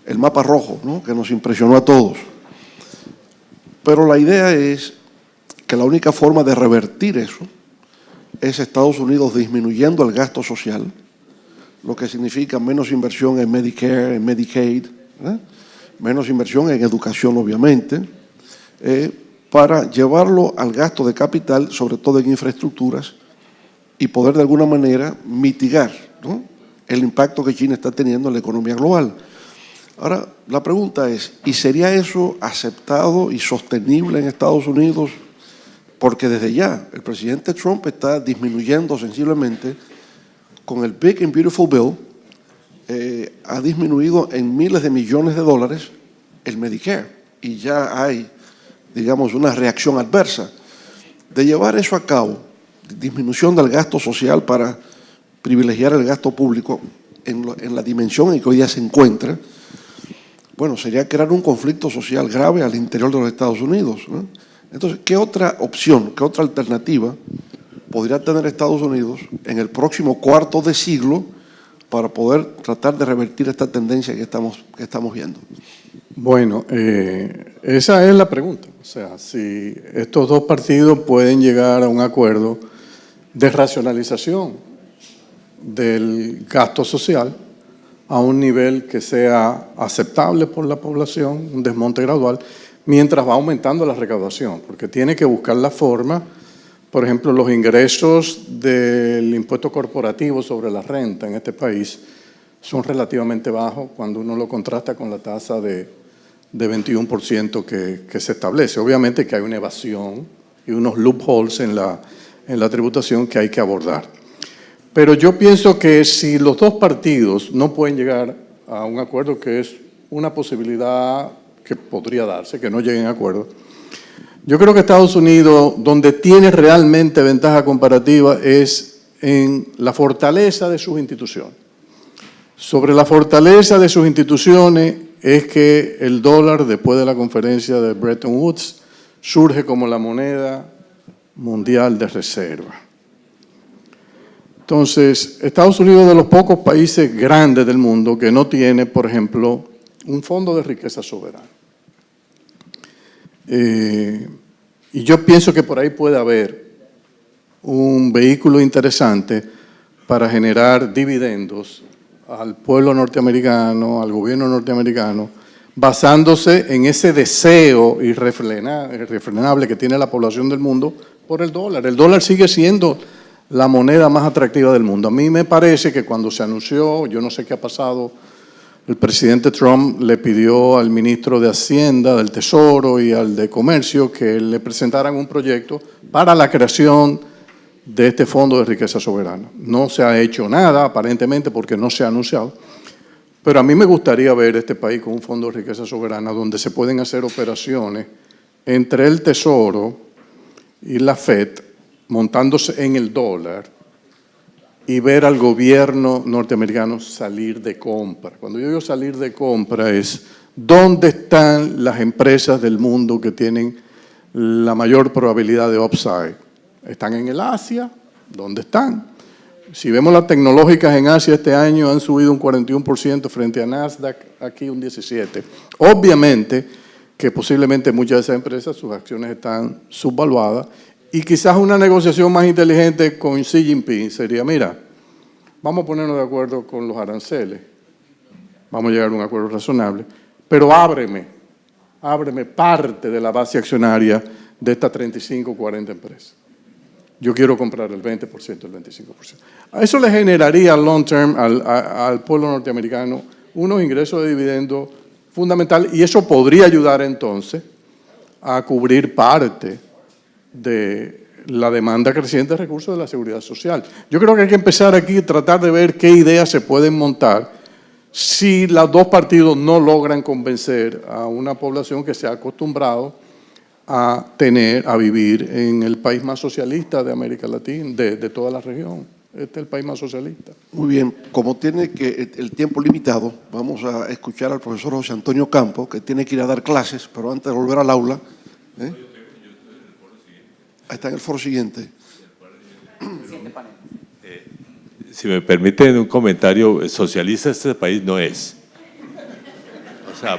Speaker 2: El mapa rojo, ¿no?, que nos impresionó a todos. Pero la idea es que la única forma de revertir eso es Estados Unidos disminuyendo el gasto social, lo que significa menos inversión en Medicare, en Medicaid, menos inversión en educación, obviamente, para llevarlo al gasto de capital, sobre todo en infraestructuras, y poder de alguna manera mitigar, ¿no?, el impacto que China está teniendo en la economía global. Ahora, la pregunta es, ¿y sería eso aceptado y sostenible en Estados Unidos? Porque desde ya el presidente Trump está disminuyendo sensiblemente con el Big and Beautiful Bill, ha disminuido en miles de millones de dólares el Medicare, y ya hay, digamos, una reacción adversa. De llevar eso a cabo, disminución del gasto social para privilegiar el gasto público en la dimensión en que hoy día se encuentra, bueno, sería crear un conflicto social grave al interior de los Estados Unidos, ¿no? Entonces, ¿qué otra opción, qué otra alternativa podría tener Estados Unidos en el próximo cuarto de siglo para poder tratar de revertir esta tendencia que estamos viendo?
Speaker 3: Bueno, esa es la pregunta. O sea, si estos dos partidos pueden llegar a un acuerdo de racionalización del gasto social a un nivel que sea aceptable por la población, un desmonte gradual, mientras va aumentando la recaudación, porque tiene que buscar la forma. Por ejemplo, los ingresos del impuesto corporativo sobre la renta en este país son relativamente bajos cuando uno lo contrasta con la tasa de 21% que se establece. Obviamente que hay una evasión y unos loopholes en la tributación que hay que abordar. Pero yo pienso que si los dos partidos no pueden llegar a un acuerdo, que es una posibilidad que podría darse, que no lleguen a acuerdo, yo creo que Estados Unidos, donde tiene realmente ventaja comparativa, es en la fortaleza de sus instituciones. Sobre la fortaleza de sus instituciones es que el dólar, después de la conferencia de Bretton Woods, surge como la moneda mundial de reserva. Entonces, Estados Unidos es de los pocos países grandes del mundo que no tiene, por ejemplo, un fondo de riqueza soberana. Y yo pienso que por ahí puede haber un vehículo interesante para generar dividendos al pueblo norteamericano, al gobierno norteamericano, basándose en ese deseo irrefrenable que tiene la población del mundo por el dólar. El dólar sigue siendo la moneda más atractiva del mundo. A mí me parece que cuando se anunció, yo no sé qué ha pasado, el presidente Trump le pidió al ministro de Hacienda, del Tesoro y al de Comercio que le presentaran un proyecto para la creación de este fondo de riqueza soberana. No se ha hecho nada, aparentemente, porque no se ha anunciado. Pero a mí me gustaría ver este país con un fondo de riqueza soberana donde se pueden hacer operaciones entre el Tesoro y la Fed, montándose en el dólar, y ver al gobierno norteamericano salir de compra. Cuando yo digo salir de compra es dónde están las empresas del mundo que tienen la mayor probabilidad de upside. ¿Están en el Asia? ¿Dónde están? Si vemos las tecnológicas en Asia este año han subido un 41% frente a Nasdaq, aquí un 17%. Obviamente que posiblemente muchas de esas empresas, sus acciones están subvaluadas y quizás una negociación más inteligente con Xi Jinping sería, mira, vamos a ponernos de acuerdo con los aranceles, vamos a llegar a un acuerdo razonable, pero ábreme parte de la base accionaria de estas 35 o 40 empresas. Yo quiero comprar el 20%, el 25%. A eso le generaría long term al pueblo norteamericano unos ingresos de dividendos fundamentales y eso podría ayudar entonces a cubrir parte de la demanda creciente de recursos de la seguridad social. Yo creo que hay que empezar aquí y tratar de ver qué ideas se pueden montar si los dos partidos no logran convencer a una población que se ha acostumbrado a vivir en el país más socialista de América Latina, de toda la región. Este es el país más socialista.
Speaker 2: Muy bien, como tiene el tiempo limitado, vamos a escuchar al profesor José Antonio Campos, que tiene que ir a dar clases, pero antes de volver al aula, ahí está en el foro siguiente.
Speaker 5: Si me permiten un comentario, socialista este país no es. O sea,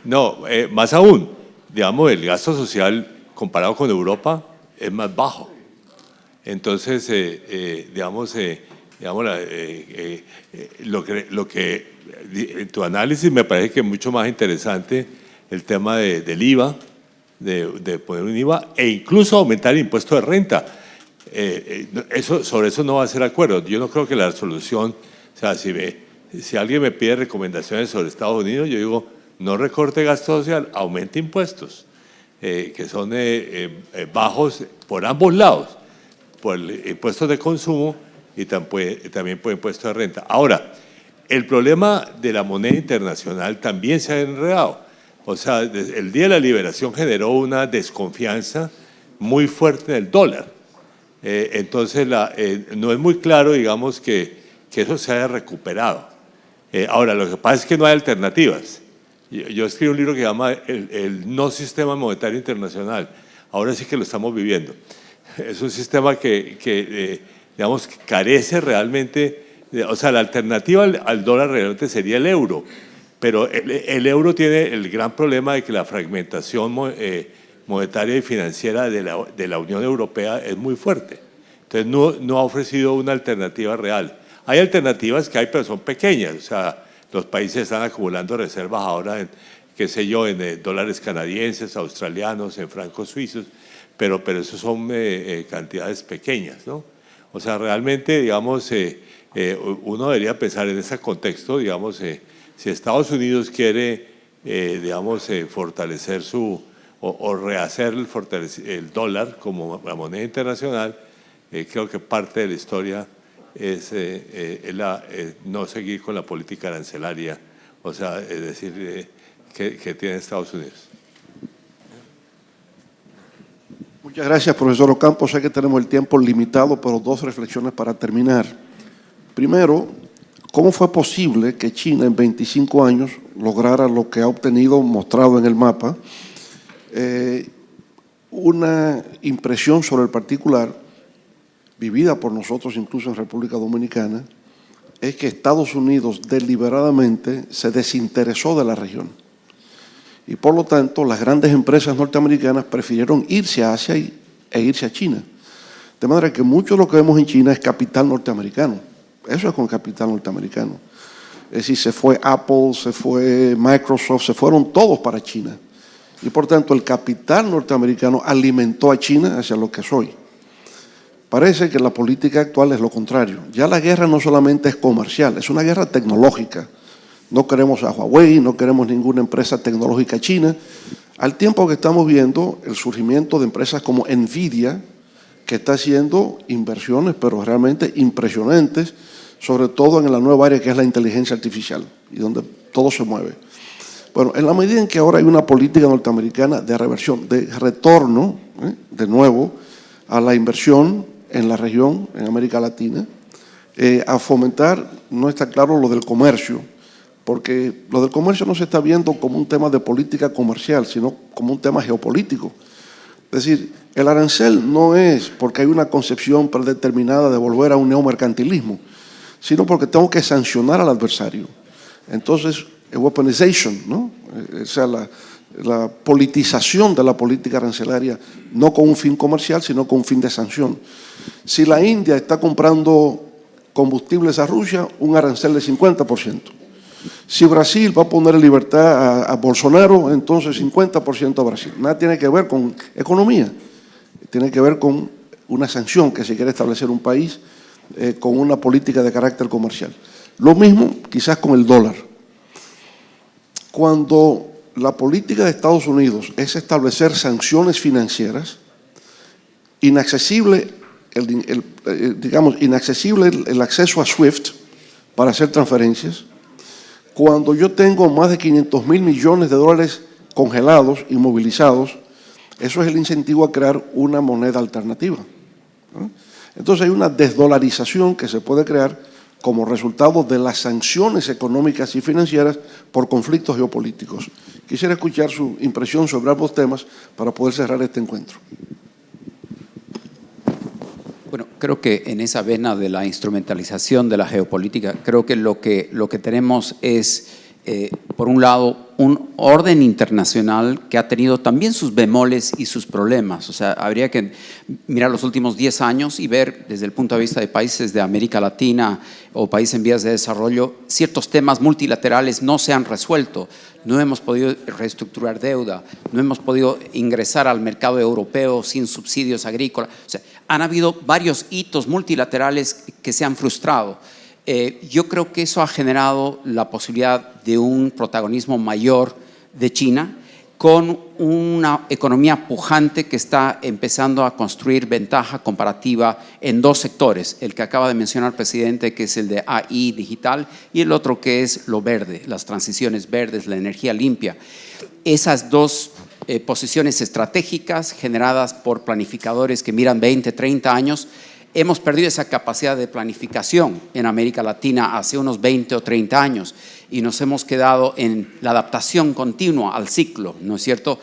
Speaker 5: no, más aún, digamos, el gasto social comparado con Europa es más bajo. Entonces, lo que en tu análisis me parece que es mucho más interesante el tema del IVA, de poner un IVA e incluso aumentar el impuesto de renta. Sobre eso no va a ser acuerdo. Yo no creo que la solución, o sea, si alguien me pide recomendaciones sobre Estados Unidos, yo digo, no recorte gasto social, aumente impuestos, que son bajos por ambos lados, por el impuesto de consumo y también por impuesto de renta. Ahora, el problema de la moneda internacional también se ha enredado. O sea, el día de la liberación generó una desconfianza muy fuerte en el dólar. Entonces, no es muy claro, digamos, que eso se haya recuperado. Ahora, lo que pasa es que no hay alternativas. Yo escribí un libro que se llama el no sistema monetario internacional. Ahora sí que lo estamos viviendo. Es un sistema que digamos, carece realmente, o sea, la alternativa al dólar realmente sería el euro, pero el euro tiene el gran problema de que la fragmentación monetaria y financiera de la Unión Europea es muy fuerte. Entonces no ha ofrecido una alternativa real. Hay alternativas que hay, pero son pequeñas. O sea, los países están acumulando reservas ahora en, qué sé yo, en dólares canadienses, australianos, en francos suizos, pero eso son cantidades pequeñas, ¿no? O sea, realmente, digamos, uno debería pensar en ese contexto, digamos, si Estados Unidos quiere, digamos, fortalecer o rehacer el dólar como la moneda internacional, creo que parte de la historia es no seguir con la política arancelaria, o sea, es decir, que tiene Estados Unidos.
Speaker 2: Muchas gracias, profesor Ocampo. Sé que tenemos el tiempo limitado, pero dos reflexiones para terminar. Primero, ¿cómo fue posible que China en 25 años lograra lo que ha obtenido, mostrado en el mapa? Una impresión sobre el particular, vivida por nosotros incluso en República Dominicana, es que Estados Unidos deliberadamente se desinteresó de la región. Y por lo tanto, las grandes empresas norteamericanas prefirieron irse a Asia e irse a China. De manera que mucho de lo que vemos en China es capital norteamericano. Eso es con capital norteamericano. Es decir, se fue Apple, se fue Microsoft, se fueron todos para China. Y por tanto, el capital norteamericano alimentó a China hacia lo que es hoy. Parece que la política actual es lo contrario. Ya la guerra no solamente es comercial, es una guerra tecnológica. No queremos a Huawei, no queremos ninguna empresa tecnológica china. Al tiempo que estamos viendo el surgimiento de empresas como Nvidia, que está haciendo inversiones, pero realmente impresionantes, sobre todo en la nueva área que es la inteligencia artificial, y donde todo se mueve. Bueno, en la medida en que ahora hay una política norteamericana de reversión, de retorno, de nuevo, a la inversión en la región, en América Latina, a fomentar, no está claro lo del comercio, porque lo del comercio no se está viendo como un tema de política comercial, sino como un tema geopolítico. Es decir, el arancel no es porque hay una concepción predeterminada de volver a un neomercantilismo, sino porque tengo que sancionar al adversario. Entonces, weaponization, ¿no? O sea, la politización de la política arancelaria, no con un fin comercial, sino con un fin de sanción. Si la India está comprando combustibles a Rusia, un arancel de 50%. Si Brasil va a poner en libertad a Bolsonaro, entonces 50% a Brasil. Nada tiene que ver con economía, tiene que ver con una sanción que se quiere establecer un país con una política de carácter comercial. Lo mismo quizás con el dólar. Cuando la política de Estados Unidos es establecer sanciones financieras, inaccesible el acceso a SWIFT para hacer transferencias, cuando yo tengo más de 500.000 millones de dólares congelados, inmovilizados, eso es el incentivo a crear una moneda alternativa, ¿no? Entonces hay una desdolarización que se puede crear como resultado de las sanciones económicas y financieras por conflictos geopolíticos. Quisiera escuchar su impresión sobre ambos temas para poder cerrar este encuentro.
Speaker 4: Bueno, creo que en esa vena de la instrumentalización de la geopolítica, creo que lo que tenemos es, por un lado, un orden internacional que ha tenido también sus bemoles y sus problemas. O sea, habría que mirar los últimos 10 años y ver desde el punto de vista de países de América Latina o países en vías de desarrollo, ciertos temas multilaterales no se han resuelto. No hemos podido reestructurar deuda, no hemos podido ingresar al mercado europeo sin subsidios agrícolas. O sea, han habido varios hitos multilaterales que se han frustrado. Yo creo que eso ha generado la posibilidad de un protagonismo mayor de China con una economía pujante que está empezando a construir ventaja comparativa en dos sectores, el que acaba de mencionar el presidente, que es el de AI digital, y el otro que es lo verde, las transiciones verdes, la energía limpia. Esas dos posiciones estratégicas generadas por planificadores que miran 20, 30 años, hemos perdido esa capacidad de planificación en América Latina hace unos 20 o 30 años y nos hemos quedado en la adaptación continua al ciclo, ¿no es cierto?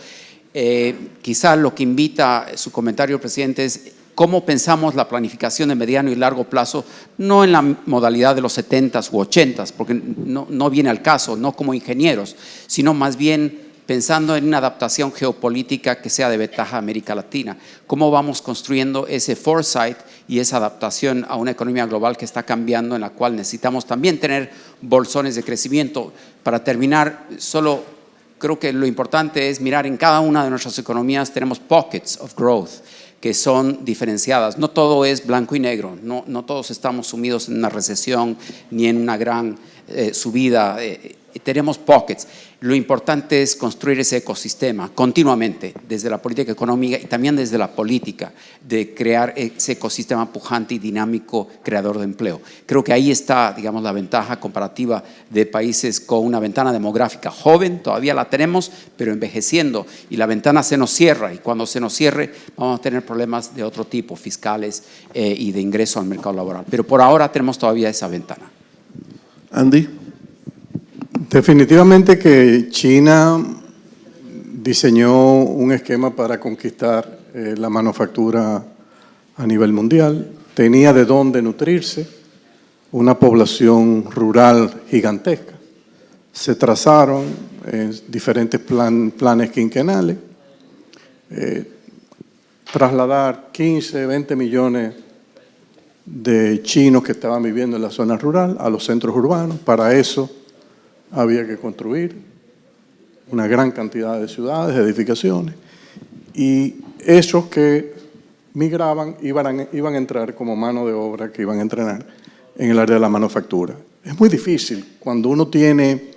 Speaker 4: Quizá lo que invita su comentario, presidente, es cómo pensamos la planificación de mediano y largo plazo, no en la modalidad de los 70s u 80s, porque no viene al caso, no como ingenieros, sino más bien pensando en una adaptación geopolítica que sea de ventaja a América Latina. ¿Cómo vamos construyendo ese foresight y esa adaptación a una economía global que está cambiando, en la cual necesitamos también tener bolsones de crecimiento? Para terminar, solo creo que lo importante es mirar en cada una de nuestras economías, tenemos pockets of growth que son diferenciadas. No todo es blanco y negro, no todos estamos sumidos en una recesión ni en una gran subida. Tenemos pockets. Lo importante es construir ese ecosistema continuamente, desde la política económica y también desde la política, de crear ese ecosistema pujante y dinámico, creador de empleo. Creo que ahí está, digamos, la ventaja comparativa de países con una ventana demográfica joven, todavía la tenemos, pero envejeciendo, y la ventana se nos cierra, y cuando se nos cierre vamos a tener problemas de otro tipo, fiscales y de ingreso al mercado laboral. Pero por ahora tenemos todavía esa ventana.
Speaker 2: Andy.
Speaker 3: Definitivamente que China diseñó un esquema para conquistar la manufactura a nivel mundial. Tenía de dónde nutrirse, una población rural gigantesca. Se trazaron diferentes planes quinquenales, trasladar 15, 20 millones de chinos que estaban viviendo en la zona rural a los centros urbanos. Para eso había que construir una gran cantidad de ciudades, edificaciones, y esos que migraban, iban a entrar como mano de obra que iban a entrenar en el área de la manufactura. Es muy difícil cuando uno tiene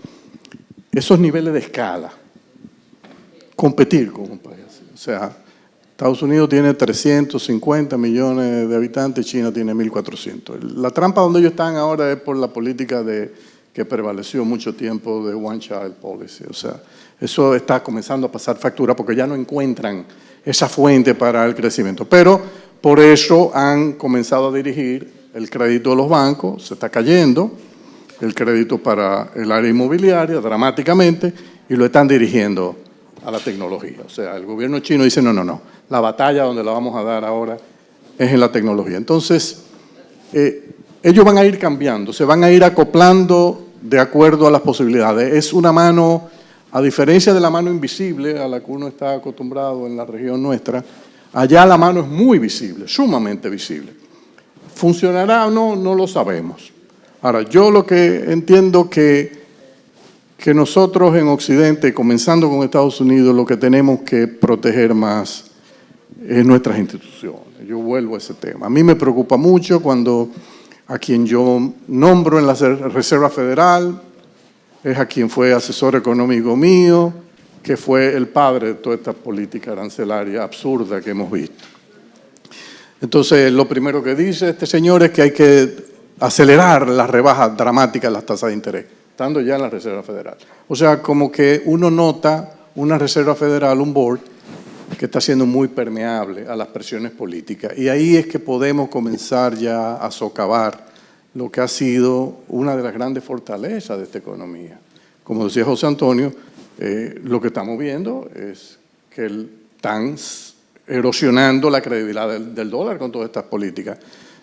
Speaker 3: esos niveles de escala competir con un país así. O sea, Estados Unidos tiene 350 millones de habitantes, China tiene 1.400. La trampa donde ellos están ahora es por la política que prevaleció mucho tiempo de One Child Policy. O sea, eso está comenzando a pasar factura porque ya no encuentran esa fuente para el crecimiento. Pero por eso han comenzado a dirigir el crédito de los bancos, se está cayendo, el crédito para el área inmobiliaria dramáticamente, y lo están dirigiendo a la tecnología. O sea, el gobierno chino dice, no, la batalla donde la vamos a dar ahora es en la tecnología. Entonces, ellos van a ir cambiando, se van a ir acoplando de acuerdo a las posibilidades. Es una mano, a diferencia de la mano invisible a la que uno está acostumbrado en la región nuestra, allá la mano es muy visible, sumamente visible. ¿Funcionará o no? No lo sabemos. Ahora, yo lo que entiendo que nosotros en Occidente, comenzando con Estados Unidos, lo que tenemos que proteger más es nuestras instituciones. Yo vuelvo a ese tema. A mí me preocupa mucho cuando a quien yo nombro en la Reserva Federal es a quien fue asesor económico mío, que fue el padre de toda esta política arancelaria absurda que hemos visto. Entonces, lo primero que dice este señor es que hay que acelerar las rebajas dramáticas de las tasas de interés, estando ya en la Reserva Federal. O sea, como que uno nota una Reserva Federal, un board, que está siendo muy permeable a las presiones políticas. Y ahí es que podemos comenzar ya a socavar lo que ha sido una de las grandes fortalezas de esta economía. Como decía José Antonio, lo que estamos viendo es que están erosionando la credibilidad del dólar con todas estas políticas.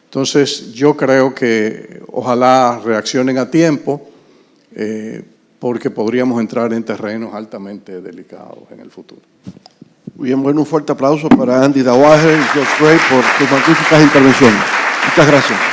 Speaker 3: Entonces, yo creo que ojalá reaccionen a tiempo, porque podríamos entrar en terrenos altamente delicados en el futuro.
Speaker 2: Muy bien, bueno, un fuerte aplauso para Andy Dauaje y George Gray por sus magníficas intervenciones. Muchas gracias.